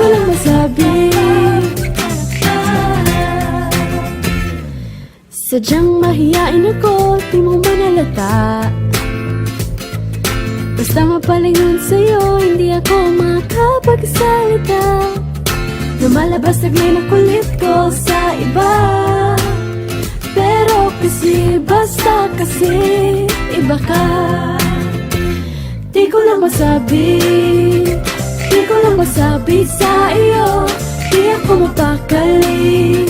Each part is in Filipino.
lang masabi. Sadyang mahiyain ako, di mo manalata. Basta mapalingon sa'yo, hindi ako makapagsalita. Lumalabas taglay na kulit ko sa iba. Pero kasi basta kasi iba ka. Di ko lang masabi, di ko lang masabi sa iyo. Di ako mapakali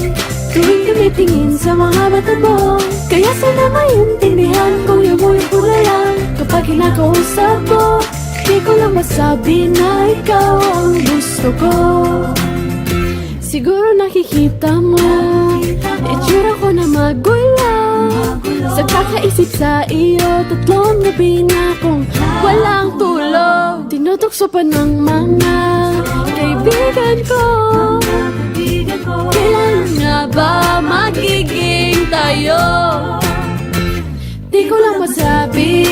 tuwing tumitingin sa mga mata mo. Kaya sana maintindihan kung yamoy ko na lang kapag kinakausap mo. Di ko lang masabi na ikaw ang gusto ko. Siguro nakikita mo itsura ko na magulang. Sa kakaisip sa iyo, 3 gabi na akong walang tulog. Tinutukso pa ng mga kaibigan ko. Kailan nga ba magiging tayo? Di ko lang masabi,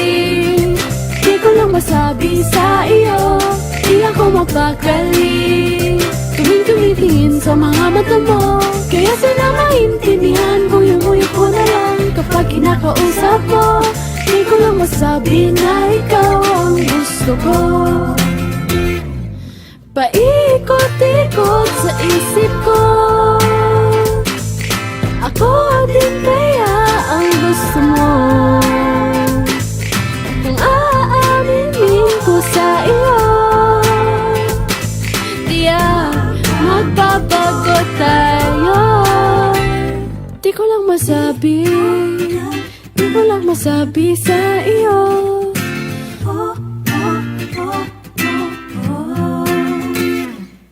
di ko lang masabi sa iyo. Di ako mapakali tuwing tumitingin sa mga mata mo. Kaya sana maintindihan ko yung uyok ko na lang kapag kinakausap mo. Di ko lang masabi na ikaw ang gusto ko. Paikot-ikot sa isip ko, ako din kaya ang gusto mo. Kung aaminin ko sa iyo, magbabago tayo. Di ko lang masabi, di ko lang masabi sa iyo.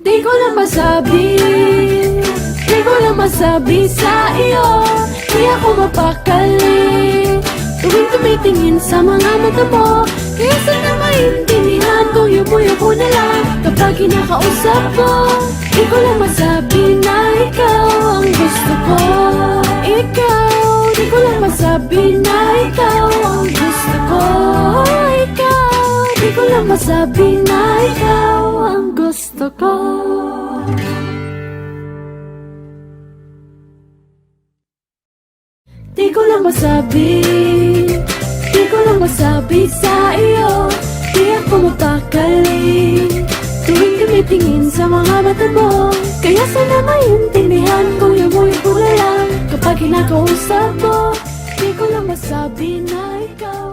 Di ko lang masabi, di ko lang masabi sa iyo. Di ako mapakali tuwing tumitingin sa mga mata mo. Kaya sana maintindihan ko yung muyo ko na lang kapag kinakausap mo. Di ko lang masabi na ikaw ang gusto ko. Ikaw, di ko lang masabi na ikaw ang gusto ko. Ikaw, di ko lang masabi na ikaw ang gusto ko. Di ko lang masabi, di ko lang masabi sa iyo. Di ako mapakali tuwing tumitingin sa mga mata mo. Kaya sana maintindihan ko yung muyo ko na lang kapag kinakausap mo. Di ko lang masabi na ikaw